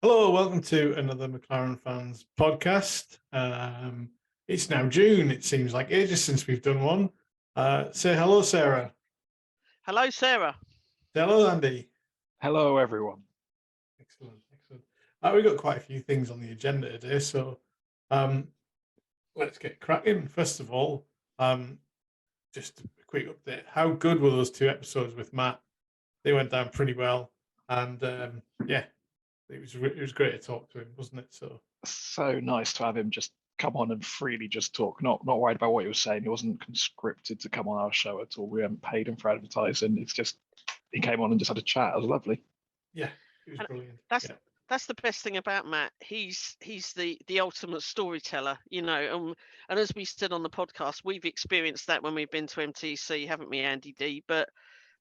Hello, welcome to another McLaren Fans podcast. It's now June. It seems like ages since we've done one. Say hello, Sarah. Hello, Sarah. Say hello, Andy. Hello, everyone. Excellent, excellent. We've got quite a few things on the agenda today, so um, let's get cracking. First of all, just a quick update. How good were those two episodes with Matt? They went down pretty well, and yeah, it was great to talk to him, wasn't it? So nice to have him just come on and freely just talk, not worried about what he was saying. He wasn't conscripted to come on our show at all. We haven't paid him for advertising. It's just he came on and just had a chat. It was lovely. Yeah, it was brilliant. That's the best thing about Matt. He's the ultimate storyteller, and as we said on the podcast, we've experienced that when we've been to MTC, haven't we, Andy D? But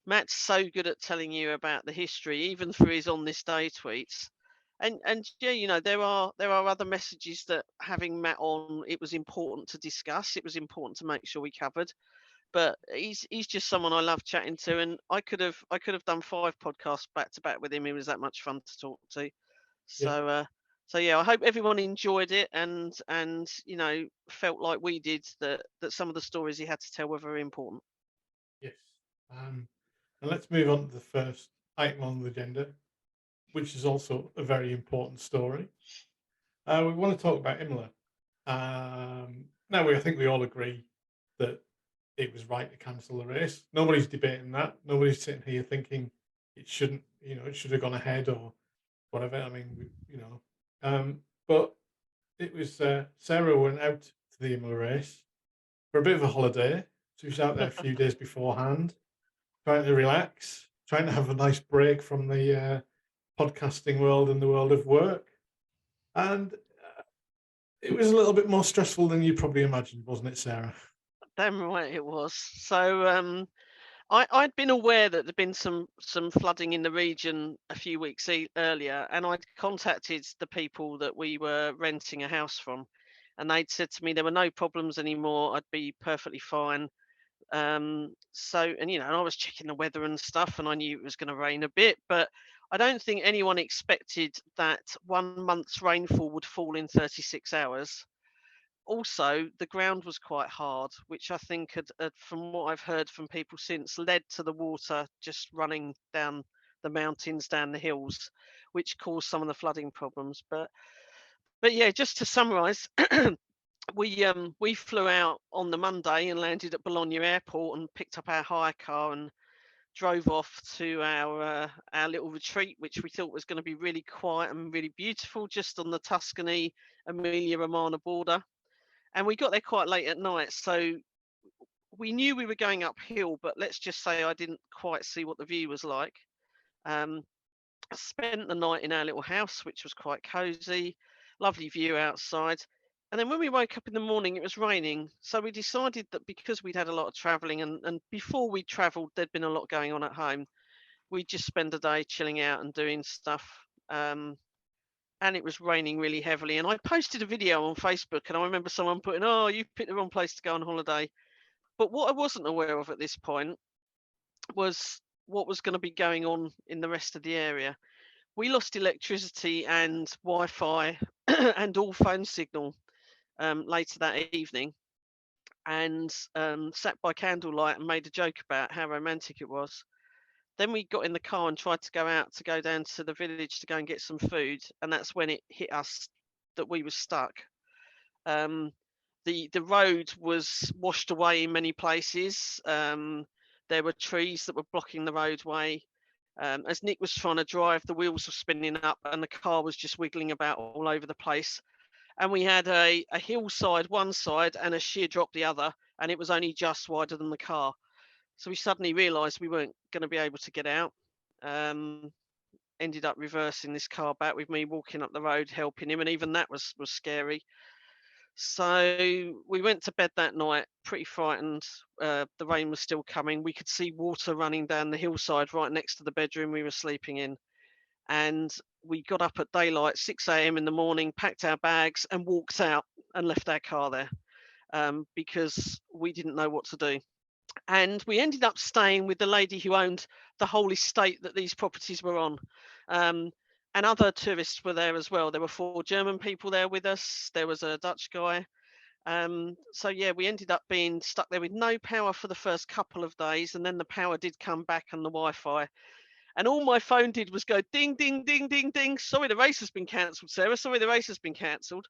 Matt's so good at telling you about the history, even through his on this day tweets. And yeah, there are other messages that having Matt on, it was important to discuss. It was important to make sure we covered. But he's just someone I love chatting to, and I could have done 5 podcasts back to back with him. He was that much fun to talk to. So yeah, I hope everyone enjoyed it and felt like we did that some of the stories he had to tell were very important. Yes. And let's move on to the first item on the agenda, which is also a very important story. We want to talk about Imola. Now, I think we all agree that it was right to cancel the race. Nobody's debating that. Nobody's sitting here thinking it shouldn't, it should have gone ahead or whatever. I mean, but it was Sarah went out to the Imola race for a bit of a holiday. She was out there a few days beforehand, trying to relax, trying to have a nice break from the podcasting world and the world of work. And it was a little bit more stressful than you probably imagined, wasn't it, Sarah? Damn right it was. So I'd been aware that there'd been some flooding in the region a few weeks earlier, and I'd contacted the people that we were renting a house from, and they'd said to me there were no problems anymore. I'd be perfectly fine. And I was checking the weather and stuff, and I knew it was going to rain a bit, but I don't think anyone expected that 1 month's rainfall would fall in 36 hours. Also, the ground was quite hard, which I think had, from what I've heard from people since, led to the water just running down the mountains, down the hills, which caused some of the flooding problems. But yeah, just to summarise, we flew out on the Monday and landed at Bologna Airport and picked up our hire car and drove off to our little retreat, which we thought was going to be really quiet and really beautiful, just on the Tuscany Emilia Romagna border. And we got there quite late at night, so we knew we were going uphill, but let's just say I didn't quite see what the view was like. I spent the night in our little house, which was quite cozy, lovely view outside. And then when we woke up in the morning, it was raining. So we decided that because we'd had a lot of traveling and before we traveled, there'd been a lot going on at home, we'd just spend a day chilling out and doing stuff. And it was raining really heavily. And I posted a video on Facebook, and I remember someone putting, "Oh, you've picked the wrong place to go on holiday." But what I wasn't aware of at this point was what was going to be going on in the rest of the area. We lost electricity and Wi-Fi and all phone signal later that evening, and sat by candlelight and made a joke about how romantic it was. Then we got in the car and tried to go down to the village to go and get some food, and that's when it hit us that we were stuck. The road was washed away in many places. There were trees that were blocking the roadway. As Nick was trying to drive, the wheels were spinning up and the car was just wiggling about all over the place. And we had a hillside one side and a sheer drop the other, and it was only just wider than the car. So we suddenly realised we weren't going to be able to get out. Ended up reversing this car back with me walking up the road helping him, and even that was scary. So we went to bed that night pretty frightened. The rain was still coming. We could see water running down the hillside right next to the bedroom we were sleeping in. And we got up at daylight, 6 a.m. in the morning, packed our bags and walked out and left our car there because we didn't know what to do. And we ended up staying with the lady who owned the whole estate that these properties were on. and other tourists were there as well. There were 4 German people there with us. There was a Dutch guy. So yeah, we ended up being stuck there with no power for the first couple of days, and then the power did come back and the Wi-Fi. And all my phone did was go ding, ding, ding, ding, ding. Sorry, the race has been cancelled, Sarah. Sorry, the race has been cancelled.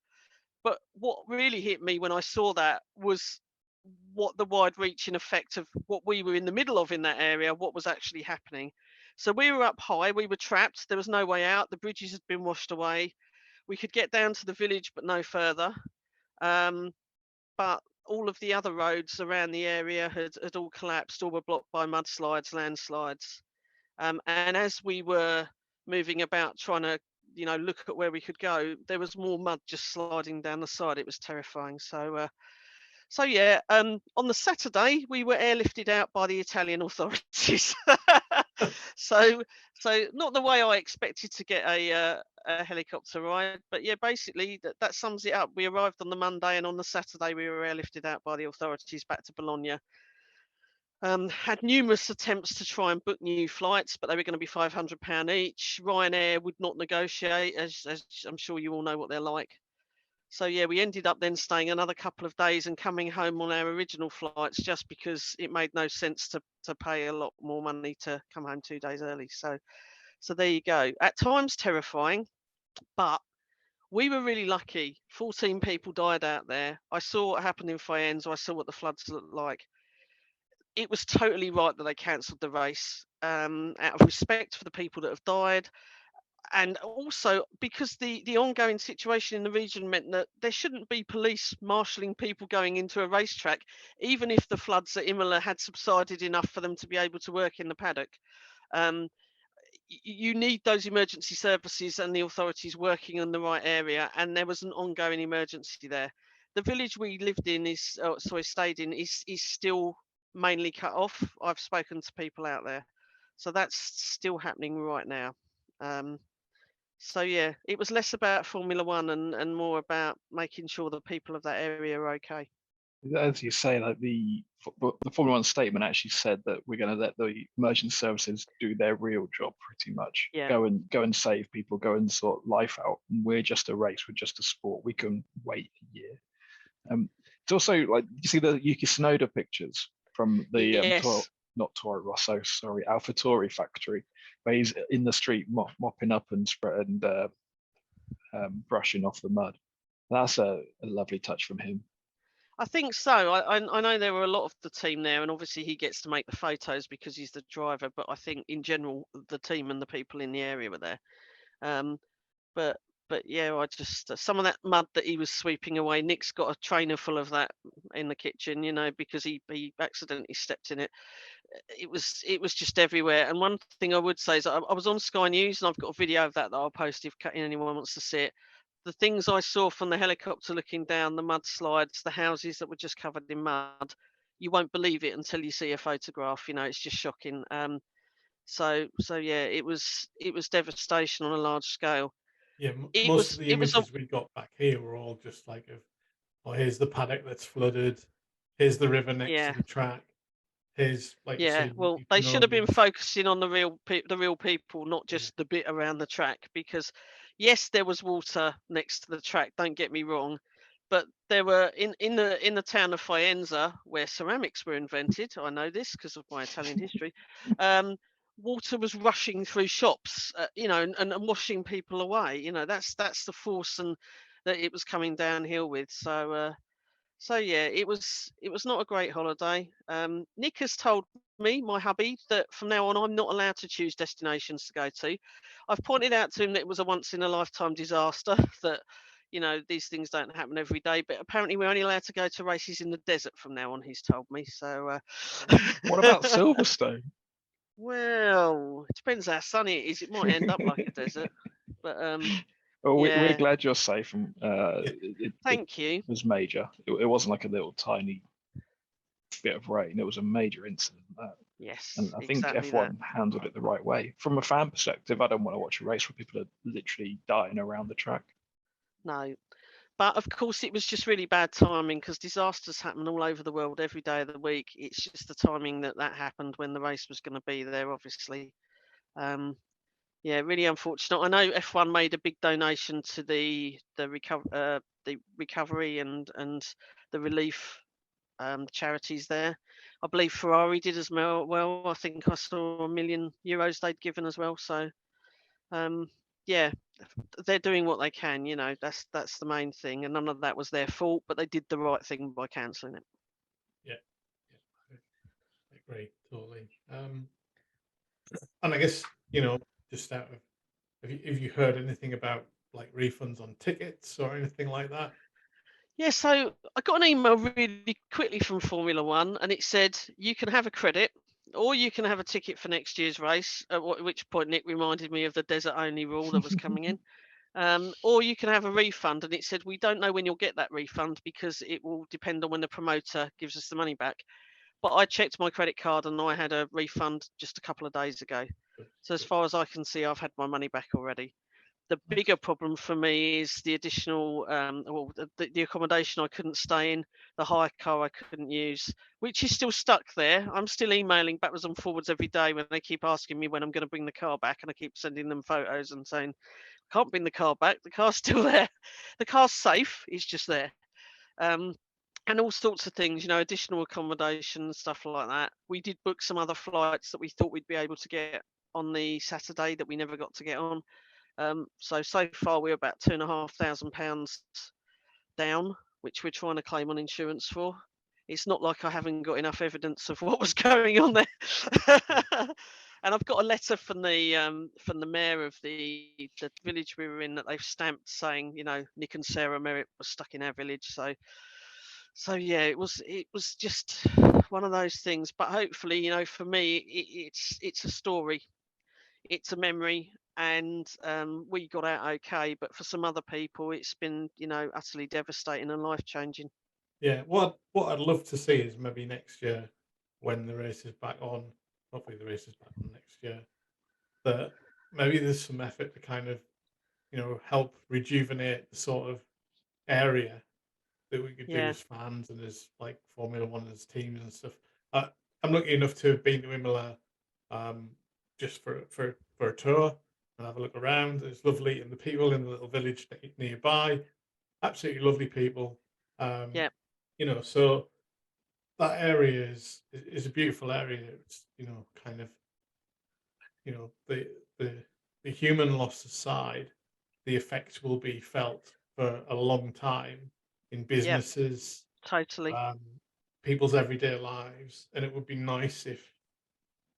But what really hit me when I saw that was what the wide-reaching effect of what we were in the middle of in that area, what was actually happening. So we were up high, we were trapped. There was no way out. The bridges had been washed away. We could get down to the village, but no further. But all of the other roads around the area had all collapsed, all were blocked by mudslides, landslides. And as we were moving about trying to, look at where we could go, there was more mud just sliding down the side. It was terrifying. So yeah, on the Saturday we were airlifted out by the Italian authorities. so not the way I expected to get a helicopter ride, but yeah, basically that sums it up. We arrived on the Monday, and on the Saturday we were airlifted out by the authorities back to Bologna. Had numerous attempts to try and book new flights, but they were going to be £500 each. Ryanair would not negotiate, as I'm sure you all know what they're like. So yeah, we ended up then staying another couple of days and coming home on our original flights, just because it made no sense to pay a lot more money to come home 2 days early. So there you go. At times terrifying, but we were really lucky. 14 people died out there. I saw what happened in Faenza. I saw what the floods looked like. It was totally right that they cancelled the race, out of respect for the people that have died. And also because the ongoing situation in the region meant that there shouldn't be police marshalling people going into a racetrack, even if the floods at Imola had subsided enough for them to be able to work in the paddock. You need those emergency services and the authorities working in the right area, and there was an ongoing emergency there. The village we lived in stayed in is still mainly cut off. I've spoken to people out there, so that's still happening right now. So yeah, it was less about Formula One and more about making sure the people of that area are okay. As you say, like the Formula One statement actually said that we're going to let the emergency services do their real job, pretty much. Yeah. Go and save people, go and sort life out. And we're just a race, we're just a sport. We can wait a year. It's also like you see the Yuki Tsunoda pictures from the Yes. not Toro Rosso, sorry, AlphaTauri factory, where he's in the street mopping up and brushing off the mud. That's a lovely touch from him. I think so. I know there were a lot of the team there, and obviously he gets to make the photos because he's the driver. But I think in general, the team and the people in the area were there. But yeah, I just some of that mud that he was sweeping away. Nick's got a trainer full of that in the kitchen, because he accidentally stepped in it. It was just everywhere. And one thing I would say is I was on Sky News, and I've got a video of that I'll post if anyone wants to see it. The things I saw from the helicopter looking down, the mudslides, the houses that were just covered in mud, you won't believe it until you see a photograph. It's just shocking. So yeah, it was devastation on a large scale. Yeah, It most was of the it was a images we got back here were all just like oh, here's the paddock that's flooded, here's the river next yeah. to the track, here's, like you Yeah, say, well, you they can should have been only focusing on the real people, not Yeah. just the bit around the track. Because yes, there was water next to the track. Don't get me wrong, but there were in the town of Faenza, where ceramics were invented. I know this because of my Italian history. Water was rushing through shops, and washing people away. That's the force and that it was coming downhill with. So yeah, it was not a great holiday. Nick has told me, my hubby, that from now on I'm not allowed to choose destinations to go to. I've pointed out to him that it was a once in a lifetime disaster, that these things don't happen every day, but apparently we're only allowed to go to races in the desert from now on, he's told me. So What about Silverstone? well, it depends how sunny it is. It might end up like a desert, but Well, we're yeah. glad you're safe. And Thank you. It was major. It wasn't like a little tiny bit of rain. It was a major incident. Yes, And I think exactly F1 handled it the right way. From a fan perspective, I don't want to watch a race where people are literally dying around the track. No, but of course it was just really bad timing, because disasters happen all over the world every day of the week. It's just the timing that happened when the race was going to be there, obviously. Yeah, really unfortunate. I know F1 made a big donation to the recovery and the relief charities there. I believe Ferrari did as well. I think I saw €1 million they'd given as well. So yeah, they're doing what they can. You know, that's the main thing, and none of that was their fault, but they did the right thing by cancelling it. Yeah, I agree totally. And I guess, you know, just out of, have you heard anything about like refunds on tickets or anything like that? Yeah, so I got an email really quickly from Formula One, and it said you can have a credit or you can have a ticket for next year's race. At which point Nick reminded me of the desert only rule that was coming in. Or you can have a refund, and it said we don't know when you'll get that refund because it will depend on when the promoter gives us the money back. But I checked my credit card and I had a refund just a couple of days ago. So as far as I can see, I've had my money back already. The bigger problem for me is the additional, the accommodation I couldn't stay in, the hire car I couldn't use, which is still stuck there. I'm still emailing backwards and forwards every day when they keep asking me when I'm going to bring the car back, and I keep sending them photos and saying, can't bring the car back. The car's still there. The car's safe. It's just there. And all sorts of things, you know, additional accommodation, stuff like that. We did book some other flights that we thought we'd be able to get on the Saturday that we never got to get on. So far we're about £2,500 down, which we're trying to claim on insurance for. It's not like I haven't got enough evidence of what was going on there. And I've got a letter from the mayor of the village we were in that they've stamped saying, you know, Nick and Sarah Merritt were stuck in our village. So yeah, it was just one of those things. But hopefully, you know, for me, it's a story, it's a memory, and we got out okay. But for some other people, it's been, you know, utterly devastating and life changing. Yeah, what I'd love to see is maybe next year when the race is back on, hopefully the race is back on next year, that maybe there's some effort to kind of, you know, help rejuvenate the sort of area that we could do Yeah, as fans and as like Formula One as teams and stuff. I'm lucky enough to have been to Imola um, just for a tour and have a look around. It's lovely, and the people in the little village nearby, absolutely lovely people. Um, yeah, you know, so that area is a beautiful area. It's, you know, kind of, you know, the human loss aside, the effects will be felt for a long time in yeah, businesses, totally. um, people's everyday lives, and it would be nice if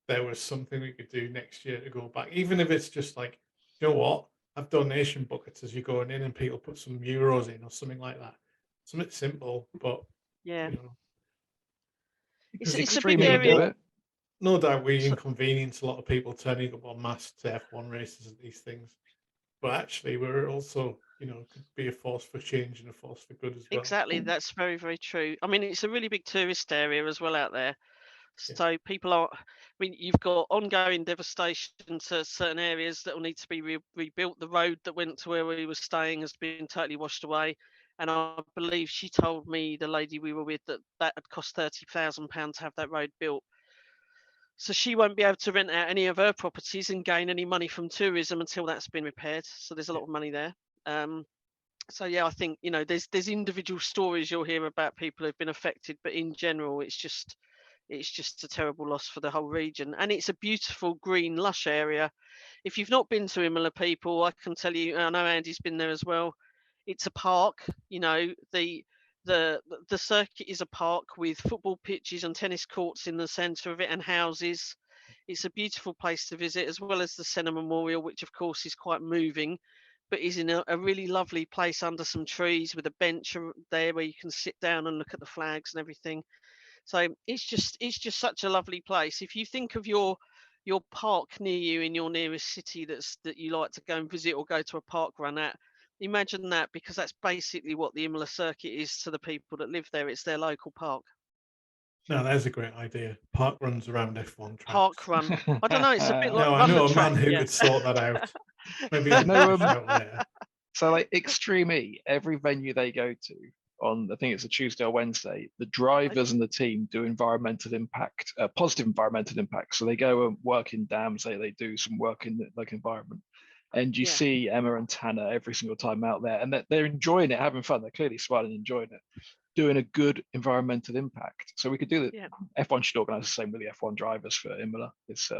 there was something we could do next year to go back, even if it's just like, you know what, have donation buckets as you're going in, and people put some euros in or something like that. Something simple, but Yeah, you know, it's because a big Extreme E no, do area. no, it. no doubt we So, inconvenience a lot of people turning up en masse to F1 races and these things, but actually we're also, you know, could be a force for change and a force for good as well. exactly, that's very, very true. I mean, it's a really big tourist area as well out there. Yeah, So people are, I mean, you've got ongoing devastation to certain areas that will need to be rebuilt. The road that went to where we were staying has been totally washed away. And I believe she told me, the lady we were with, that had cost £30,000 to have that road built. So she won't be able to rent out any of her properties and gain any money from tourism until that's been repaired. So there's a yeah. lot of money there. So yeah, I think, you know, there's individual stories you'll hear about people who've been affected, but in general, it's just a terrible loss for the whole region. And it's a beautiful green lush area. If you've not been to Imola, people, I can tell you, I know Andy's been there as well, it's a park. You know, the circuit is a park with football pitches and tennis courts in the centre of it, and houses. It's a beautiful place to visit, as well as the Senna Memorial, which of course is quite moving, but is in a really lovely place under some trees with a bench there where you can sit down and look at the flags and everything. So it's just such a lovely place. If you think of your park near you in your nearest city that you like to go and visit or go to a park run at, imagine that, because that's basically what the Imola circuit is to the people that live there. It's their local park. No, there's a great idea. Park runs around F1 Park tracks. run. I don't know. It's a bit like Now I run the know a man track. who Yeah. could sort that out. Maybe I'll give No, him a shout later. so like Extreme E, every venue they go to, on, I think it's a Tuesday or Wednesday, the drivers and the team do environmental impact, positive environmental impact. So they go and work in dams, they do some work in the like environment. And you see Emma and Tanner every single time out there, and they're enjoying it, having fun. They're clearly smiling, enjoying it, doing a good environmental impact. So we could do that. Yeah. F1 should organise the same with the F1 drivers for Imola. It's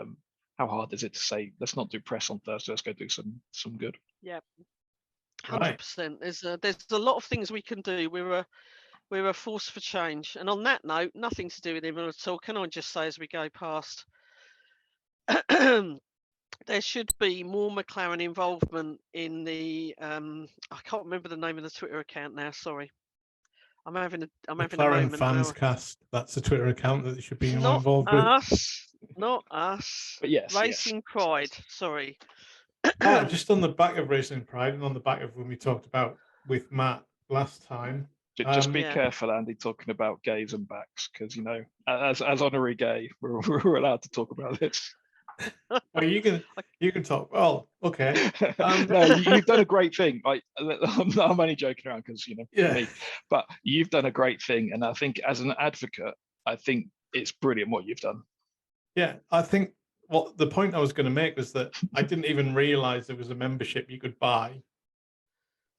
how hard is it to say, let's not do press on Thursday, let's go do some good. Yeah. Right. 100%. There's a lot of things we can do. We're a force for change. And on that note, nothing to do with Imola at all. Can I just say as we go past, there should be more McLaren involvement in the I can't remember the name of the Twitter account now. Sorry, I'm having a McLaren moment. Fans now. Cast. That's a Twitter account that they should be more Not involved with. Not us. But yes, Racing Pride. Sorry. Just on the back of Racing Pride and on the back of when we talked about with Matt last time. Just be Yeah. careful, Andy, talking about gays and backs, because as honorary gay, we're allowed to talk about this. Well, you can talk. Well, okay. No, you've done a great thing. I'm only joking around because me. But you've done a great thing, and I think as an advocate, I think it's brilliant what you've done. Yeah, I think what the point I was going to make was that I didn't even realize there was a membership you could buy.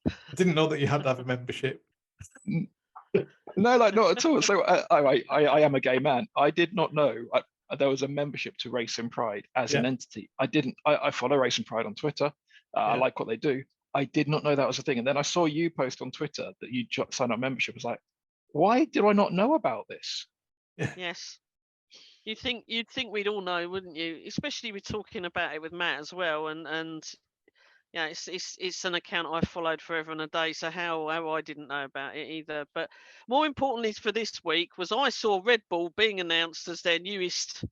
I didn't know that you had to have a membership. No, not at all. So I am a gay man. I did not know there was a membership to Racing Pride as an entity. I follow Racing Pride on Twitter. I like what they do. I did not know that was a thing. And then I saw you post on Twitter that you signed up membership. I was like, why did I not know about this? Yes. You'd think we'd all know, wouldn't you? Especially we're talking about it with Matt as well, and yeah, it's an account I followed forever and a day. So how I didn't know about it either. But more importantly for this week was I saw Red Bull being announced as their newest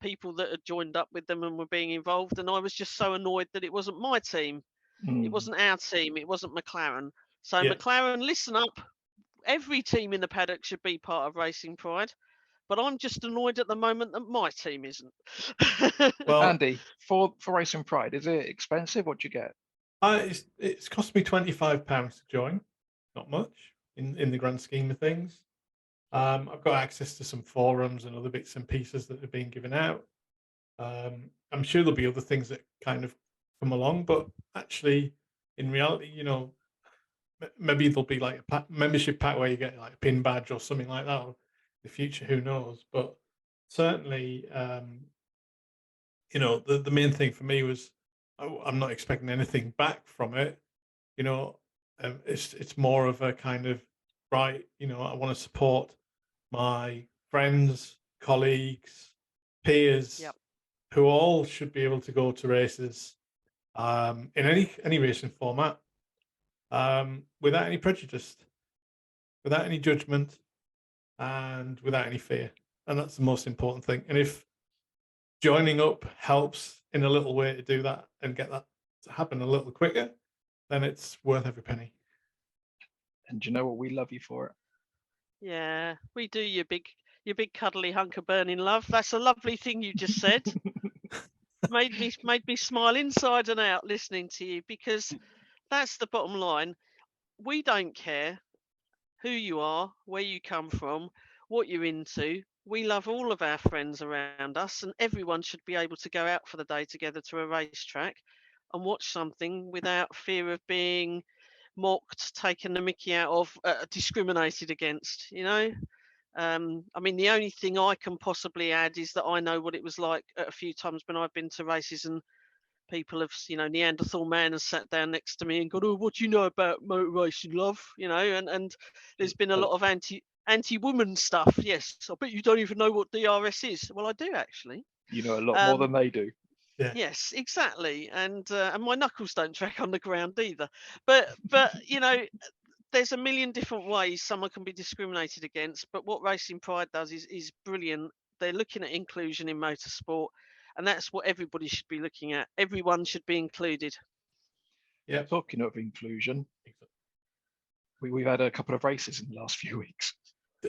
people that had joined up with them and were being involved, and I was just so annoyed that it wasn't my team, it wasn't our team, it wasn't McLaren. So McLaren, listen up. Every team in the paddock should be part of Racing Pride. But I'm just annoyed at the moment that my team isn't. Well, Andy, for Racing Pride, is it expensive? What do you get? It's cost me £25 to join. Not much in the grand scheme of things. I've got access to some forums and other bits and pieces that are being given out. I'm sure there'll be other things that kind of come along, but actually, in reality, maybe there'll be like a membership pack where you get like a pin badge or something like that. Or the future, who knows? But certainly, the main thing for me was I'm not expecting anything back from it. It's more of a kind of right. I want to support my friends, colleagues, peers, who all should be able to go to races in any racing format without any prejudice, without any judgment, and without any fear. And that's the most important thing. And if joining up helps in a little way to do that and get that to happen a little quicker, then it's worth every penny. And do you know what? We love you for it. Yeah, we do, you big cuddly hunk of burning love. That's a lovely thing you just said. made me smile inside and out listening to you, because that's the bottom line. We don't care who you are, where you come from, what you're into. We love all of our friends around us, and everyone should be able to go out for the day together to a racetrack and watch something without fear of being mocked, taken the mickey out of, discriminated against. I mean, the only thing I can possibly add is that I know what it was like a few times when I've been to races and people have, Neanderthal man has sat down next to me and gone, "Oh, what do you know about motor racing, love?" And there's been a lot of anti-woman stuff. Yes, I bet you don't even know what DRS is. Well, I do actually. You know a lot more than they do. Yeah. Yes, exactly. And my knuckles don't track on the ground either. But there's a million different ways someone can be discriminated against. But what Racing Pride does is brilliant. They're looking at inclusion in motorsport. And that's what everybody should be looking at. Everyone should be included. Yeah. Talking of inclusion, we've had a couple of races in the last few weeks.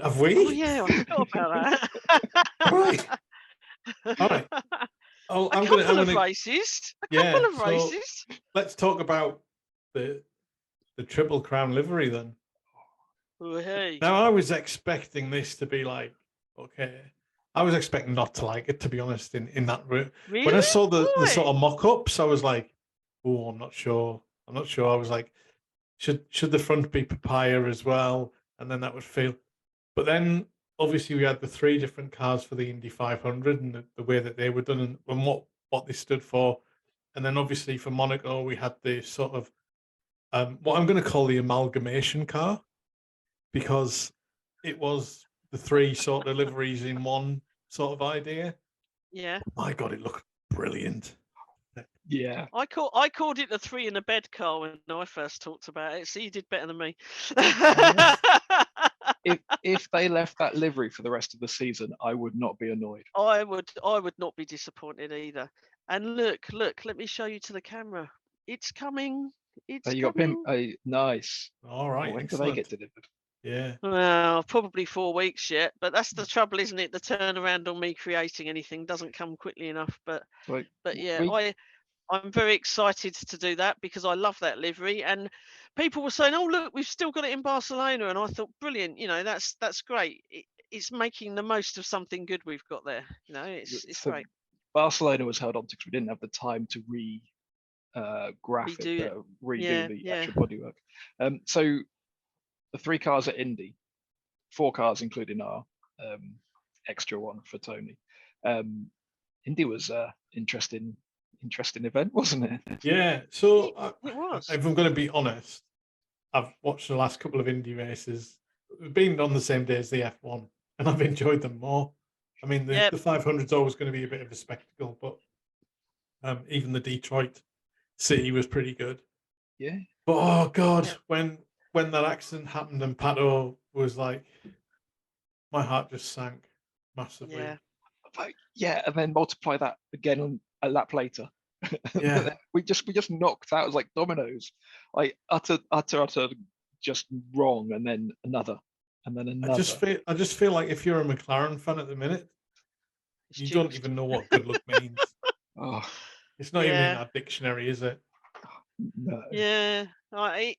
Have we? Oh yeah, I forgot about that. Right. All right. A couple of races. Let's talk about the Triple Crown livery then. Oh, hey. Now, I was expecting this to be like, okay. I was expecting not to like it, to be honest, in that route. When I Really? saw the sort Why? of mock-ups, I was like, oh, I'm not sure. I'm not sure. I was like, should the front be papaya as well? And then that would feel. But then obviously we had the three different cars for the Indy 500 and the way that they were done and what they stood for. And then obviously for Monaco we had the sort of what I'm going to call the amalgamation car because it was the three sort of liveries in one sort of idea. Yeah. My God, it looked brilliant. Yeah. I called it the 3 in a bed car when I first talked about it. So you did better than me. If they left that livery for the rest of the season, I would not be annoyed. I would not be disappointed either. And look, let me show you to the camera. It's coming. It's You got coming. Pim. Nice. All right, When do excellent. they get delivered? Yeah. Well, probably 4 weeks yet, but that's the trouble, isn't it? The turnaround on me creating anything doesn't come quickly enough. But Like, yeah, we, I'm very excited to do that because I love that livery. And people were saying, "Oh, look, we've still got it in Barcelona," and I thought, brilliant. You know, that's great. It's making the most of something good we've got there. You know, it's so great. Barcelona was held on because we didn't have the time to graph it, Redo it. redo the Yeah. actual bodywork. So the 3 cars at Indy, 4 cars including our extra one for Tony. Indy was interesting event, wasn't it? Yeah. So It was. if I'm going to be honest, I've watched the last couple of Indy races. We've been on the same day as the F1, and I've enjoyed them more. I mean, the 500 is always going to be a bit of a spectacle, but even the Detroit City was pretty good. Yeah. But oh God, Yeah. when that accident happened and Pato was like, my heart just sank massively. Yeah. Yeah, and then multiply that again on a lap later. Yeah. we just knocked out. It was like dominoes, like utter just wrong, and then another, and then another. I just feel like if you're a McLaren fan at the minute, It's you don't jinxed. even know what good luck means. Oh It's not even in Yeah. our dictionary, is it? no. Yeah.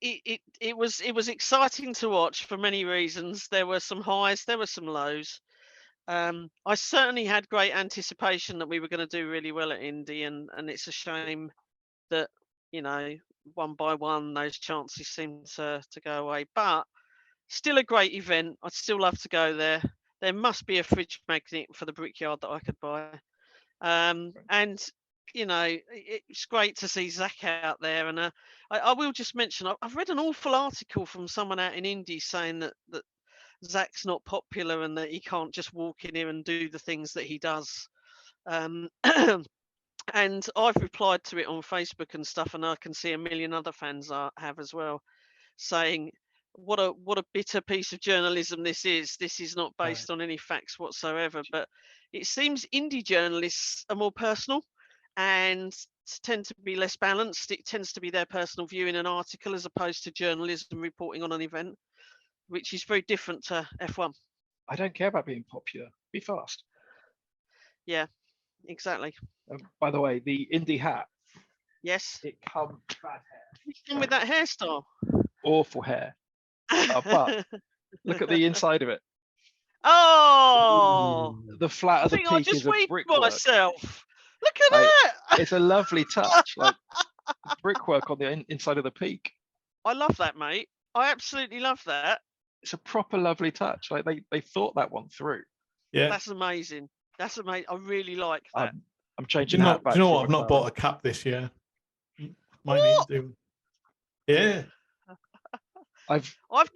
It was exciting to watch for many reasons. There were some highs, there were some lows. I certainly had great anticipation that we were going to do really well at Indy, and it's a shame that, you know, one by one those chances seem to go away. But still a great event. I'd still love to go there. There must be a fridge magnet for the Brickyard that I could buy. And you know, it's great to see Zach out there. And I will just mention, I've read an awful article from someone out in Indy saying that Zach's not popular and that he can't just walk in here and do the things that he does. And I've replied to it on Facebook and stuff, and I can see a million other fans have as well, saying what a bitter piece of journalism this is. This is not based on any facts whatsoever. But it seems indie journalists are more personal and tend to be less balanced. It tends to be their personal view in an article as opposed to journalism reporting on an event, which is very different to F1. I don't care about being popular. Be fast. Yeah, exactly. By the way, the Indy hat, Yes. it comes bad hair. And with that hairstyle. Awful hair. But look at the inside of it. Oh, The flat I of the think I peak just is a weed brickwork. myself. Look at Like, that. it's a lovely touch, like brickwork on the inside of the peak. I love that, mate. I absolutely love that. It's a proper lovely touch. Like they thought that one through. Yeah. That's amazing. That's amazing. I really like that. I'm Do changing you know, that back. do you know for what? I've not McLaren. bought a cap this year. Might What? need to. Yeah. I've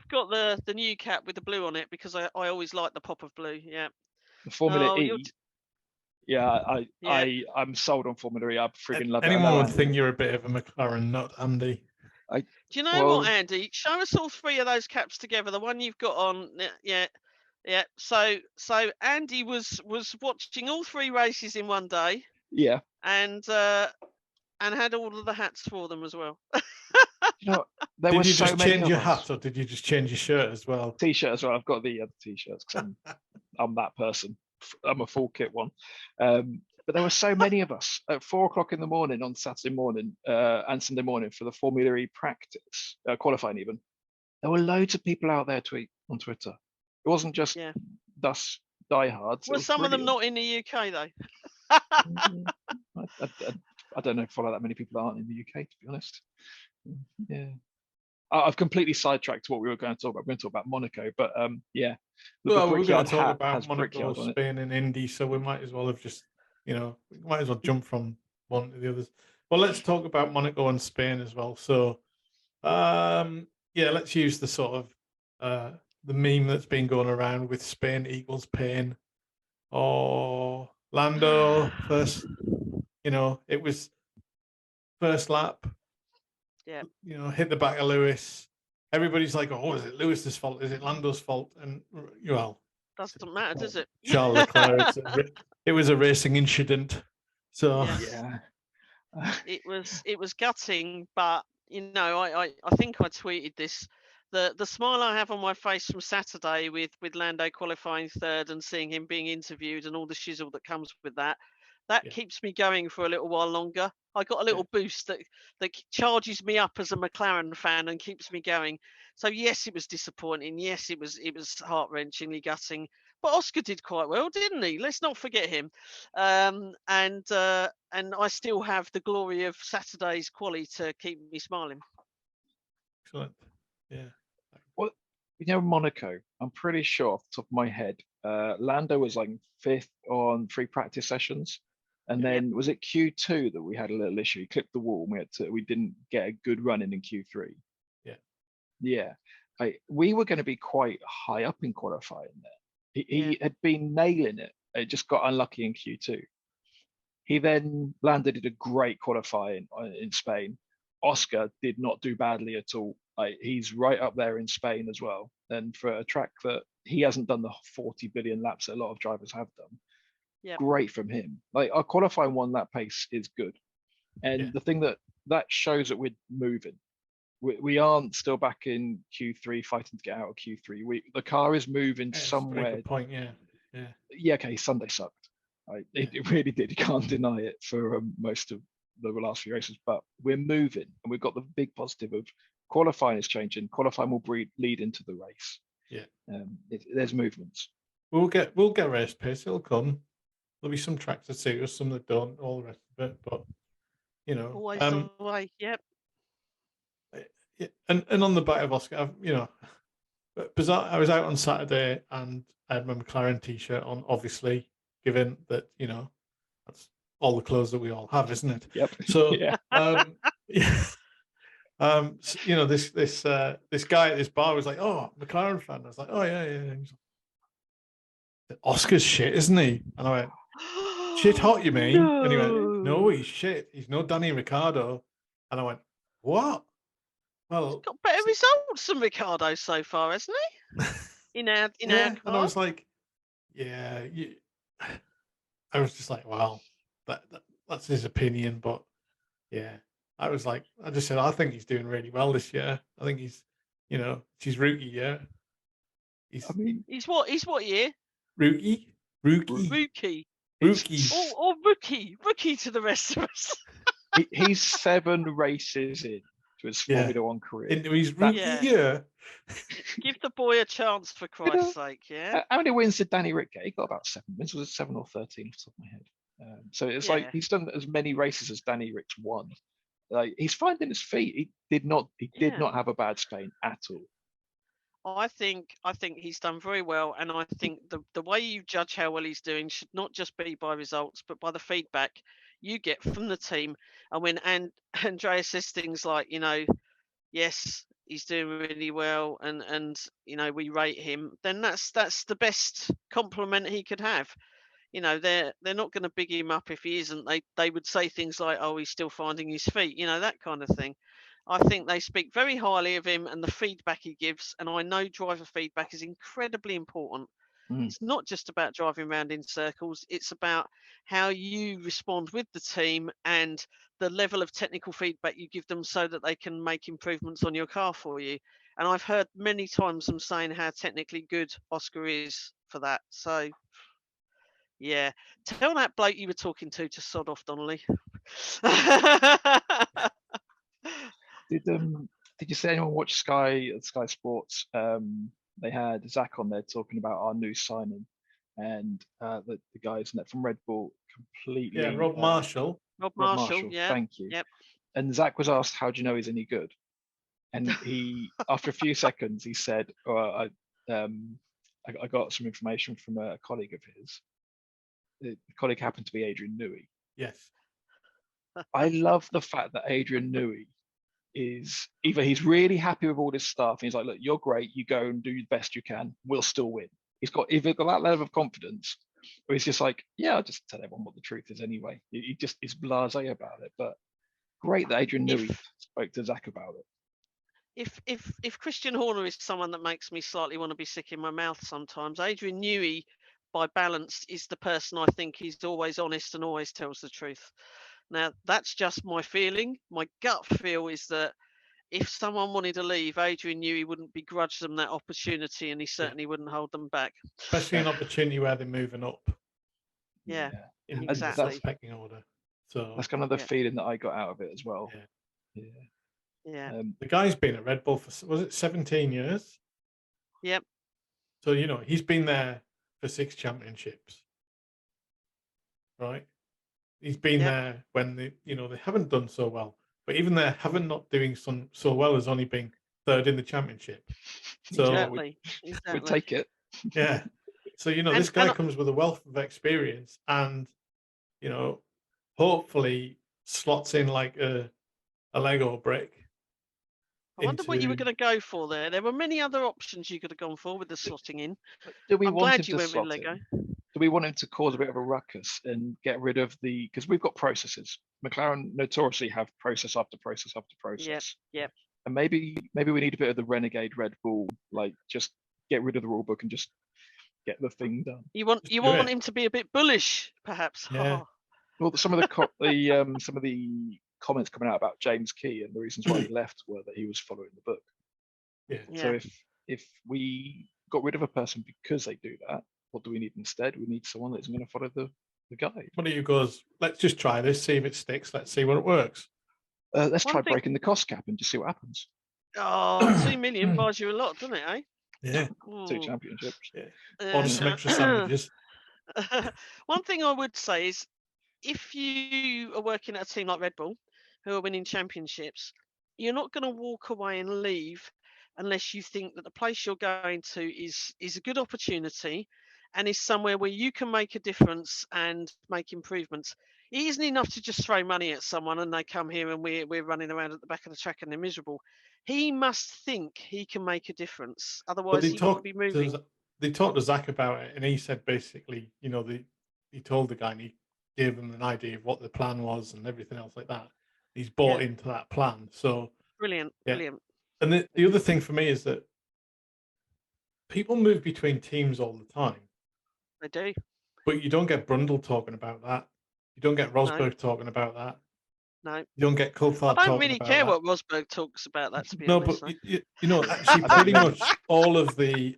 got the new cap with the blue on it because I always like the pop of blue. Yeah. the Formula Oh, E. Yeah, I'm sold on Formula E. I friggin' love it. I Anyone know would Andy. think you're a bit of a McLaren nut, Andy. Do you know Well- what, Andy? Show us all three of those caps together. The one you've got on. Yeah. So Andy was watching all three races in one day Yeah. and had all of the hats for them as well. You know, there Did were you so just many change of your us. hat or did you just change your shirt as well? T-shirt as well. I've got the other T-shirts because I'm that person. I'm a full kit one. But there were so many of us at 4:00 in the morning on Saturday morning and Sunday morning for the Formula E practice, qualifying even. there were loads of people out there on Twitter. It wasn't just Yeah. us diehards. Were some of them not in the UK though? I don't know if follow that many people aren't in the UK, to be honest. Yeah. I've completely sidetracked what we were going to talk about. We're going to talk about Monaco, but yeah. Well, we're going to talk about has Monaco, Brickyard on it. Spain, and Indy, so we might as well have just, we might as well jump from one to the others. Well, let's talk about Monaco and Spain as well. So, yeah, let's use the sort of the meme that's been going around with Spain equals pain, or Lando first. It was first lap. Yeah. Hit the back of Lewis. Everybody's like, "Oh, is it Lewis's fault? Is it Lando's fault?" And doesn't matter, does it? Charles Leclerc. It was a racing incident. So yes. It was gutting, but I think I tweeted this. The smile I have on my face from Saturday with Lando qualifying third and seeing him being interviewed and all the shizzle that comes with that keeps me going for a little while longer. I got a little boost that charges me up as a McLaren fan and keeps me going. So yes, it was disappointing. Yes, it was heart-wrenchingly gutting. But Oscar did quite well, didn't he? Let's not forget him. And I still have the glory of Saturday's quali to keep me smiling. Excellent. Yeah. Well, Monaco, I'm pretty sure off the top of my head, Lando was like 5th on 3 practice sessions. And then was it Q2 that we had a little issue? He clipped the wall and we didn't get a good run in Q3. Yeah. Yeah. We were going to be quite high up in qualifying there. He had been nailing it. It just got unlucky in Q2. He then landed a great qualifying in Spain. Oscar did not do badly at all. He's right up there in Spain as well. And for a track that he hasn't done the 40 billion laps that a lot of drivers have done, great from him. Our qualifying 1 lap pace is good. And the thing that shows that we're moving. We aren't still back in Q3 fighting to get out of Q3. The car is moving somewhere. That's a good point. Yeah. Okay. Sunday sucked. It really did. You can't deny it for most of the last few races. But we're moving, and we've got the big positive of qualifying is changing. Qualifying will lead into the race. Yeah. There's movements. We'll get race pace. It'll come. There'll be some tracks that suit us, some that don't. All the rest of it, but always the way. Yep. And on the back of Oscar, bizarre. I was out on Saturday and I had my McLaren T-shirt on. Obviously, given that that's all the clothes that we all have, isn't it? Yep. So this guy at this bar was like, "Oh, McLaren fan." I was like, "Oh yeah." He's like, Oscar's shit, isn't he? And I went, "Shit hot, you mean?" No. And he went, "No, he's shit. He's no Danny Ricciardo." And I went, "What?" Well, he's got better results than Ricciardo so far, hasn't he? In our car. And I was like, I was just like, well, that's his opinion, but I was like, I just said, I think he's doing really well this year. I think he's, it's his rookie year. He's what year? Rookie. Or Rookie. rookie to the rest of us. He's 7 races in to his Formula 1 career. Into his rookie year. Give the boy a chance, for Christ's sake, How many wins did Danny Rick get? He got about 7 wins. Was it 7 or 13 off the top of my head? So it's like he's done as many races as Danny Rick's won. He's finding his feet. He did not have a bad Spain at all. I think he's done very well, and I think the way you judge how well he's doing should not just be by results, but by the feedback you get from the team. And when Andrea says things like, yes, he's doing really well, and we rate him, then that's the best compliment he could have. They're not going to big him up if he isn't. They would say things like, "Oh, he's still finding his feet," that kind of thing. I think they speak very highly of him and the feedback he gives. And I know driver feedback is incredibly important. It's not just about driving around in circles. It's about how you respond with the team and the level of technical feedback you give them so that they can make improvements on your car for you. And I've heard many times them saying how technically good Oscar is for that. So, yeah. Tell that bloke you were talking to sod off, Donnelly. Did Did you see anyone watch Sky Sports? They had Zach on there talking about our new signing, and the guys from Red Bull completely. Yeah, Rob Marshall. Rob Rob Marshall, Marshall, yeah. thank you. Yep. And Zach was asked, "How do you know he's any good?" And he, after a few seconds, he said, I got some information from a colleague of his. The colleague happened to be Adrian Newey. Yes. I love the fact that Adrian Newey is either he's really happy with all this stuff, and he's like, "Look, you're great. You go and do the best you can. We'll still win." He's got either got that level of confidence, or he's just like, "Yeah, I'll just tell everyone what the truth is anyway." He just is blasé about it. But great that Adrian Newey spoke to Zach about it. If Christian Horner is someone that makes me slightly want to be sick in my mouth sometimes, Adrian Newey, by balance, is the person I think he's always honest and always tells the truth. Now, that's just my feeling. My gut feel is that if someone wanted to leave, Adrian Newey wouldn't begrudge them that opportunity, and he certainly wouldn't hold them back. Especially an opportunity where they're moving up. Yeah, in exactly. the pecking order. So that's kind of the feeling that I got out of it as well. Yeah. The guy's been at Red Bull for, was it 17 years? Yep. So, he's been there for 6 championships, right? He's been there when they haven't done so well, but even their not doing so well has only been 3rd in the championship. So exactly. We'd take it. Yeah. So, this guy comes with a wealth of experience and, hopefully slots in like a Lego brick. I wonder what you were going to go for there. There were many other options you could have gone for with the slotting in. Do we I'm want glad him you to went with slot Lego. in? Do we want him to cause a bit of a ruckus and get rid of because we've got processes. McLaren notoriously have process after process after process. Yep. And maybe we need a bit of the renegade Red Bull, like just get rid of the rule book and just get the thing done. You want him to be a bit bullish, perhaps. Yeah. Well, some of the comments coming out about James Key and the reasons why he left were that he was following the book. Yeah. So if we got rid of a person because they do that, what do we need instead? We need someone that's going to follow the guide. One of you goes, let's just try this, see if it sticks. Let's see what it works. Let's try breaking the cost cap and just see what happens. Oh, 2 million buys you a lot, doesn't it, eh? Yeah. 2 championships. Yeah. Order some extra sandwiches. One thing I would say is if you are working at a team like Red Bull, who are winning championships, you're not going to walk away and leave unless you think that the place you're going to is a good opportunity and is somewhere where you can make a difference and make improvements. It isn't enough to just throw money at someone and they come here and we're running around at the back of the track and they're miserable. He must think he can make a difference. Otherwise, he won't be moving. They talked to Zach about it, and he said basically, he told the guy and he gave them an idea of what the plan was and everything else like that. He's bought into that plan. So brilliant. And the other thing for me is that people move between teams all the time. They do. But you don't get Brundle talking about that. You don't get Rosberg talking about that. No. You don't get Coulthard talking about that. I don't really care what Rosberg talks about that, to be honest. No, but actually pretty much all of the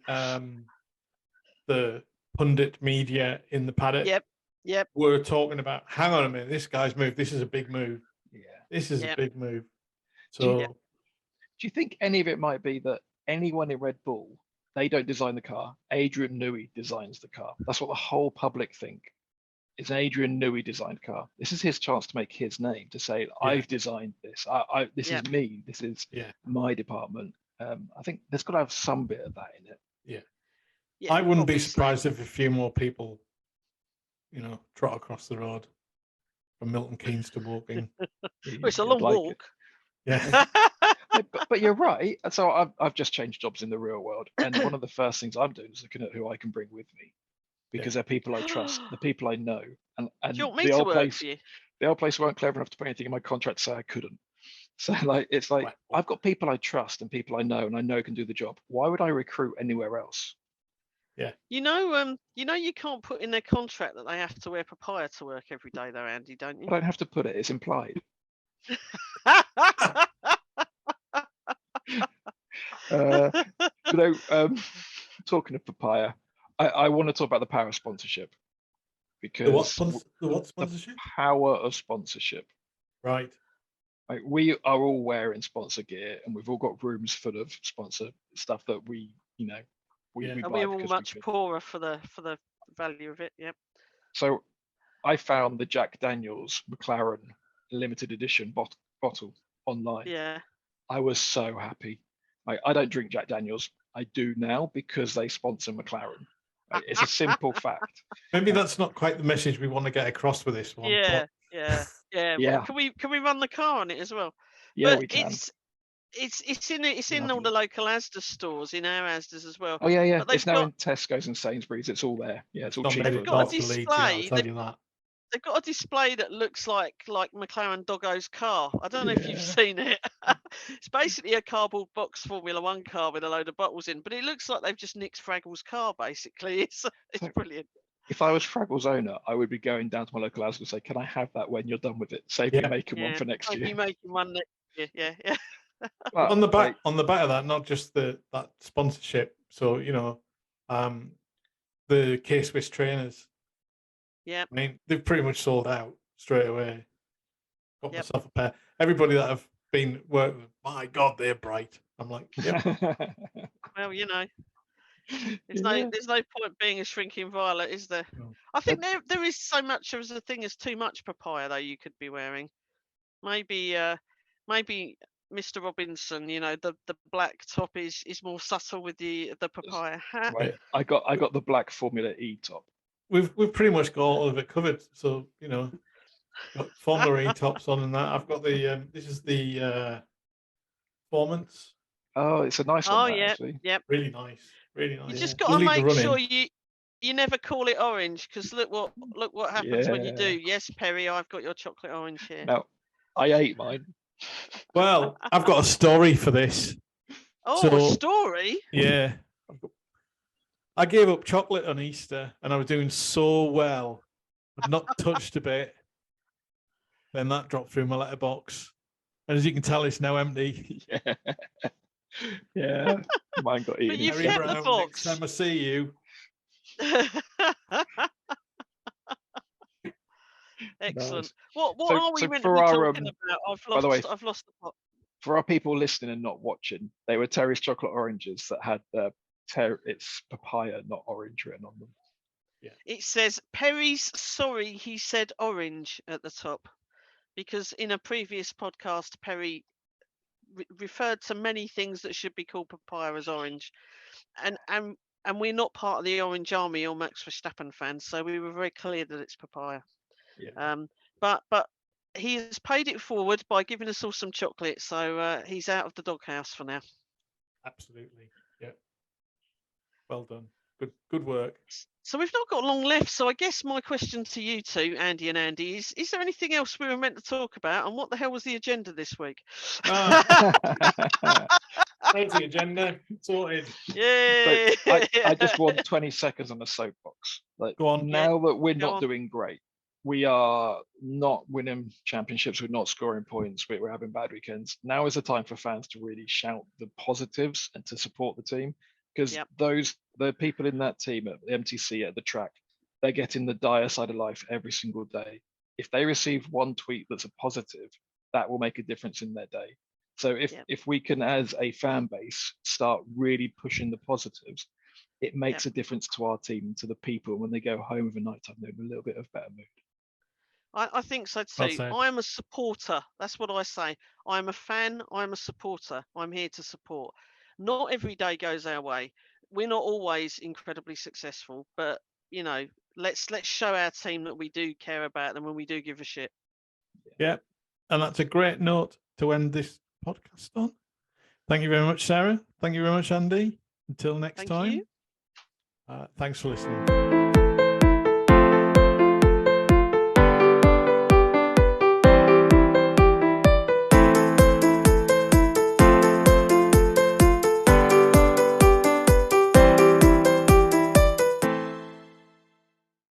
pundit media in the paddock were talking about, hang on a minute, this guy's moved. This is a big move. Yeah. This is a big move. So do you think any of it might be that anyone in Red Bull, they don't design the car? Adrian Newey designs the car. That's what the whole public think. It's an Adrian Newey designed car. This is his chance to make his name, to say, I've designed this. This is me. This is my department. I think there's got to have some bit of that in it. Yeah, I wouldn't be surprised if a few more people, trot across the road from Milton Keynes to Woking. It's a long walk. Yeah. But you're right. So I've just changed jobs in the real world, and one of the first things I'm doing is looking at who I can bring with me, because they're people I trust, the people I know, and do you want me to work for you? The old place weren't clever enough to put anything in my contract to say I couldn't. So I've got people I trust and people I know, and I know can do the job. Why would I recruit anywhere else? Yeah. You can't put in their contract that they have to wear papaya to work every day, though, Andy, don't you? I don't have to put it. It's implied. Talking of papaya, I want to talk about the power of sponsorship, because the what sponsorship? The power of sponsorship. Right. Like, we are all wearing sponsor gear, and we've all got rooms full of sponsor stuff that we Yeah. buy And we're all because much we can. poorer for the value of it. Yep. So I found the Jack Daniels McLaren limited edition bottle online. Yeah. I was so happy. I don't drink Jack Daniels. I do now because they sponsor McLaren. It's a simple fact. Maybe that's not quite the message we want to get across with this one. Yeah. But Yeah. Yeah. Yeah. Well, can we run the car on it as well? Yeah, But we can. it's in all the local Asda stores, in our Asdas as well. Oh yeah. But they've It's now got in Tesco's and Sainsbury's. It's all there. Yeah, it's all not cheap. made They've it got a north to Leeds yet, I'll display. tell you that. They've got a display that looks like McLaren Doggo's car. I don't know if you've Yeah. seen it. It's basically a cardboard box Formula One car with a load of bottles in, but it looks like they've just nicked Fraggle's car. Basically, it's So- brilliant. If I was Fraggle's owner, I would be going down to my local Asda and say, "Can I have that when you're done with it? Save me Yeah. making one for next Maybe year." making one next year. Yeah. But, on the like, back of that, not just that sponsorship. So the K-Swiss trainers. Yeah. I mean, they've pretty much sold out straight away. Got Yep. myself a pair. Everybody that I've been working with, my God, they're bright. I'm like, yep. Well, there's Yeah. no point being a shrinking violet, is there? No. I think there is so much as a thing as too much papaya though you could be wearing. Maybe Mr. Robinson, the black top is more subtle with the papaya hat. Right. I got the black Formula E top. We've pretty much got all of it covered. So got Formula E tops on and that. I've got the this is the Performance. Oh, it's a nice Oh one, that, yeah, actually. yep. Really nice. Really nice. You just Yeah. got to Illegal make sure running. you never call it orange, because look what happens when you do. Yeah. Yes, Perry, I've got your chocolate orange here. Now, I ate mine. Well, I've got a story for this. Oh, a So- story. Yeah. I gave up chocolate on Easter and I was doing so well. I'd not touched a bit. Then that dropped through my letterbox. And as you can tell, it's now empty. Yeah. Yeah. Mine got eaten. you've Harry kept the Brown, box. next time I see you. Excellent. Nice. What So- are we so meant to for be our, talking about? by the way, I've lost the plot. For our people listening and not watching, they were Terry's chocolate oranges that had it's papaya, not orange, written on them. It says Perry's sorry he said orange at the top, because in a previous podcast Perry referred to many things that should be called papaya as orange, and we're not part of the Orange Army or Max Verstappen fans, so we were very clear that it's papaya. Yeah. But he has paid it forward by giving us all some chocolate, so he's out of the doghouse for now. Absolutely. Yeah. Well done. Good work. So we've not got long left. So I guess my question to you two, Andy and Andy, is there anything else we were meant to talk about? And what the hell was the agenda this week? There's the agenda. Sorted. Yay! I just want 20 seconds on the soapbox. Like, Go on. now that we're Go not on. doing great, we are not winning championships, we're not scoring points, we're having bad weekends. Now is the time for fans to really shout the positives and to support the team, because Yep. the people in that team at the MTC, at the track, they're getting the dire side of life every single day. If they receive one tweet that's a positive, that will make a difference in their day. So if we can, as a fan base, start really pushing the positives, it makes a difference to our team and to the people. When they go home of a night time, they're in a little bit of better mood. I think so too. Well said. I am a supporter. That's what I say. I'm a fan. I'm a supporter. I'm here to support. Not every day goes our way. We're not always incredibly successful, but let's show our team that we do care about them and we do give a shit. Yeah. And that's a great note to end this podcast on. Thank you very much, Sarah. Thank you very much, Andy. Until next Thank time. you. Thanks for listening.